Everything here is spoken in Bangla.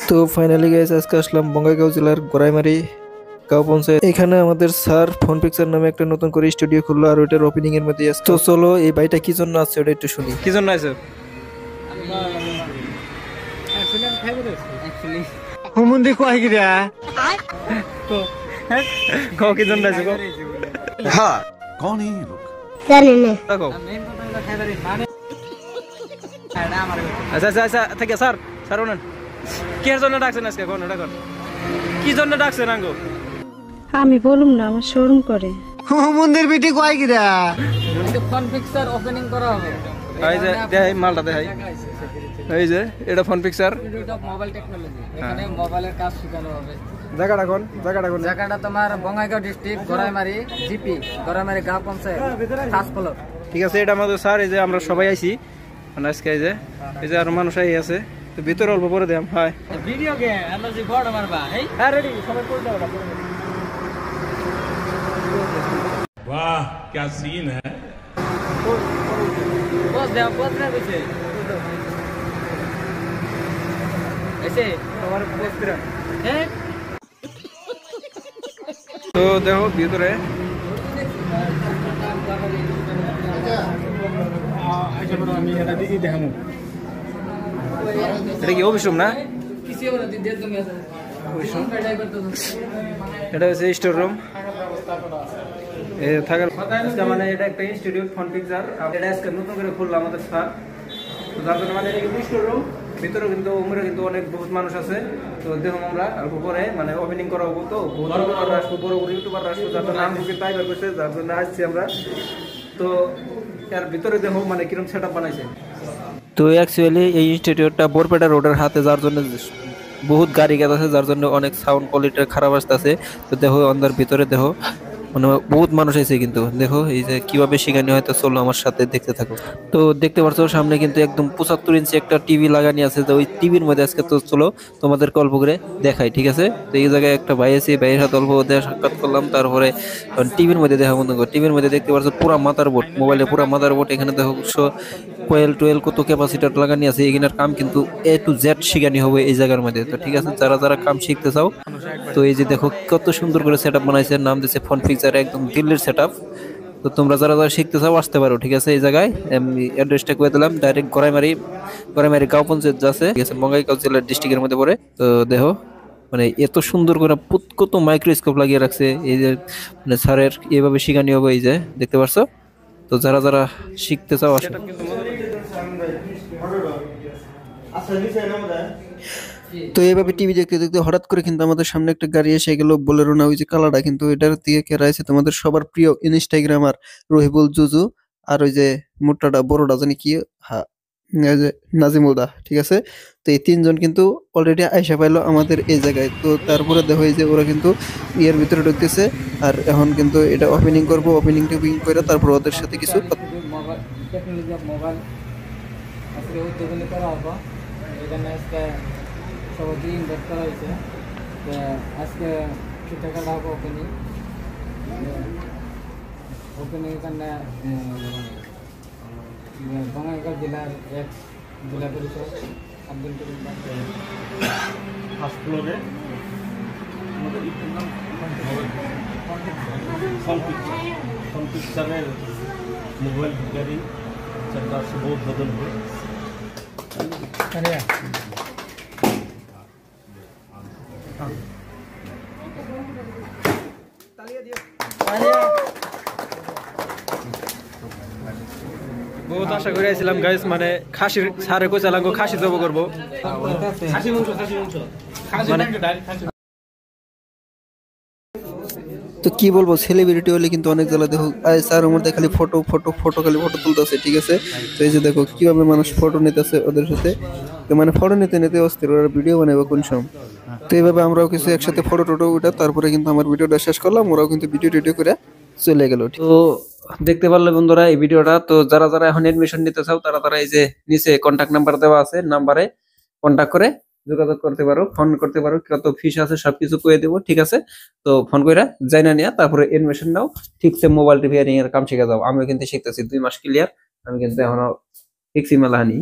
তো ফাইনালি গাইস আজকে আসলাম বঙ্গাইগাঁও জেলার গোরাইমারি গাঁও পঞ্চায়েত। এখানে আমাদের স্যার ফোন পিকচার নামে একটা নতুন করে স্টুডিও খুললো আর ওইটার ওপেনিং এর মধ্যে আছে। তো চলো এই বাড়িটা কি জন্য আছে ওটা একটু শুনি। কি জন্য আছে? হুমুন্দি কয় গিরা গাঁও কি জন্য আছে? हाँ कौन है ये लोग? দেখো আচ্ছা আচ্ছা আচ্ছা থেকে স্যার স্যার ওনার কি জন্য ডাকছেন আজকে? কোন ডাকছেন কি জন্য ডাকছেন আঙ্গো? আমি বলুম না, আমার শোরুম করে। হুমুন্দির বিটি কয় গিরা ফোন পিকচার ওপেনিং করা হবে। এই যে দেখাই মালটা দেখাই, এই যে এটা ফোন পিকচার মোবাইল টেকনোলজি, এখানে মোবাইলের কাজ শেখানো হবে। জায়গাটা কোন? জায়গাটা তোমার বঙ্গাইগাঁও ডিস্ট্রিক্ট গোরাইমারি জিপি গোরাইমারি গাঁও পঞ্চায়েত ফার্স্ট ফ্লোর। ঠিক আছে, এটা আমাদের স্যার। এই যে আমরা সবাই আইছি মানে আজকে এই যে আরো মানুষ আই আছে, তো ভিতরে অল্প পরে দিলাম। হাই ভিডিও কে আমরা যে বড় মারবা এই হ্যাঁ রেডি সবাই পড়ে দাও। वाह क्या सीन है। বস দাও বস না কইছে এসে তোমার পোস্ট করা। হ্যাঁ তো দেখো ভিতরে এটা কি অফিস রুম না? কিছু না দিতে তুমি এটা হচ্ছে স্টোর রুম থাকার আজকে মানে এটা একটা ইনস্টিটিউট ফোন পিকচার। এটা আজকে নতুন করে খুললো আমাদের স্যার, তো যার জন্য মানে এটা স্টোর রুম। ভিতরে কিন্তু উমরে কিন্তু অনেক বহুত মানুষ আছে। তো দেখুন আমরা অল্প পরে মানে ওপেনিং করা হবো, তো বহুত ইউটিউবার আসবো, বড় বড় ইউটিউবার আসবো, যার জন্য আমি কিন্তু টাইগার করছে, যার জন্য আসছি আমরা। তো এর ভিতরে দেখো মানে কিরকম সেট আপ বানাইছে। তো অ্যাকচুয়ালি এই ইনস্টিটিউটটা বরপেটা রোডের হাতে, যার জন্য বহুত গাড়ি গেছে, আছে যার জন্য অনেক সাউন্ড কোয়ালিটি খারাপ আসতেছে। তো দেখো অন্ধার ভিতরে দেখো মানে বহুত মানুষ আছে, কিন্তু দেখো এই যে কিভাবে শিখানি হয়। তো চলো আমার সাথে দেখতে থাকো। তো দেখতে পাচ্ছ সামনে কিন্তু একদম 75 ইঞ্চি একটা টিভি লাগানি আছে। তো ওই টিভির মধ্যে আজকে তো চলো তোমাদের অল্প করে দেখাই, ঠিক আছে? তো এই জায়গায় একটা ভাই আছে, ভাইয়ের সাথে অল্প সাক্ষাৎ করলাম। তারপরে টিভির মধ্যে দেখা বন্ধু, টিভির মধ্যে দেখতে পাচ্ছ পুরা মাদার বোর্ড, মোবাইলে পুরা মাদার বোর্ড। এখানে দেখো কোয়েল টুয়েল কত ক্যাপাসিটার লাগানি আছে। এখানের কাম কিন্তু A to Z শিখানি হবে এই জায়গার মধ্যে। তো ঠিক আছে, যারা যারা কাম শিখতে চাও, তো এই যে দেখো কত সুন্দর করে সেট আপ বানাইছে, নাম দিয়েছে ফোন পিকচার, একদম দিল্লির সেট আপ। তো তোমরা যারা যারা শিখতে চাও আসতে পারো, ঠিক আছে? এই জায়গায় আমি অ্যাড্রেসটা করে দিলাম, ডাইরেক্ট গোরাইমারি গাঁও পঞ্চায়েত আছে, ঠিক আছে? বঙ্গাইগাঁও জেলার ডিস্ট্রিক্টের মধ্যে পড়ে। তো দেখো মানে এত সুন্দর করে কত মাইক্রোস্কোপ লাগিয়ে রাখছে। এই যে মানে স্যারের এইভাবে শিখানি হবে, এই যে দেখতে পারছো। তো যারা যারা শিখতে চাও আসো। তো এইভাবে টিভি দেখতে দেখতে হঠাৎ করে কিন্তু আমাদের সামনে একটা গাড়ি এসে গেল, বোলেরো না, ওই যে কালারটা। কিন্তু এটার দিকে কে রয়েছে তোমাদের সবার প্রিয় ইনস্টাগ্রামার রহিবুল জুজু, আর ওই যে মোটাটা বড়টা জানি কি, হ্যাঁ এই যে নাজিমুল দা, ঠিক আছে? তো এই তিনজন কিন্তু অলরেডি আইসা পাইলো আমাদের এই জায়গায়। তো তারপরে দেখো এই যে ওরা কিন্তু ইয়ের ভিতরে ঢুকতেছে, আর এখন কিন্তু এটা ওপেনিং করবো। ওপেনিং করে তারপর ওদের সাথে কিছু মোবাইল টেকনোলজি অফ মোবাইল আজকে উদ্বোধনী করা হবে। এখানে আজকে সবাইকে ইনভাইট করা হয়েছে। আজকে ছোটখাটো হবে ওপেনিং। এখানে বঙ্গাইগাঁও জেলার এক জেলা পরিষদ আব্দুল করিম ফার্স্ট ফ্লোরে ফোন পিকচারের মোবাইল গাড়ি সেটা শুভ উদ্বোধন হবে। বহুত আশা করে আইছিলাম গাইস, মানে খাসির সারে কই চালাঙ্গো খাসি জব করব মানে। তো কি বলবো, সেলিব্রিটি হলে কিন্তু অনেক জ্বালা। দেখো স্যার ওর মধ্যে খালি ফটো ফটো ফটো খালি ফটো তুলতেছে, ঠিক আছে? তো এই যে দেখো কিভাবে মানুষ ফটো নিতেছে ওদের সাথে। তো মানে ফটো নিতে নিতে অস্থির, ওরা ভিডিও বানাবে কোন সময়। তো এইভাবে আমরাও কিছু একসাথে ফটো টোটো উঠে তারপরে কিন্তু আমার ভিডিওটা শেষ করলাম, ওরাও কিন্তু ভিডিও টিডিও করে চলে গেল। তো দেখতে পারলে বন্ধুরা এই ভিডিওটা। তো যারা যারা এখন এডমিশন নিতে চাও তারা তারা এই যে নিচে কন্ট্যাক্ট নাম্বার দেওয়া আছে, নাম্বারে কন্ট্যাক্ট করে যোগাযোগ করতে পারো, ফোন করতে পারো, কত ফিস আছে সবকিছু কয়ে দেবো, ঠিক আছে? তো ফোন করে যাই না নিয়ে তারপরে এডমিশন নাও, ঠিকছে মোবাইল রিপেয়ারিং এর কাম শিখে যাও। আমিও কিন্তু শিখতেছি 2 মাস ক্লিয়ার, আমি কিন্তু এখনো শিখছি মেলাহানি।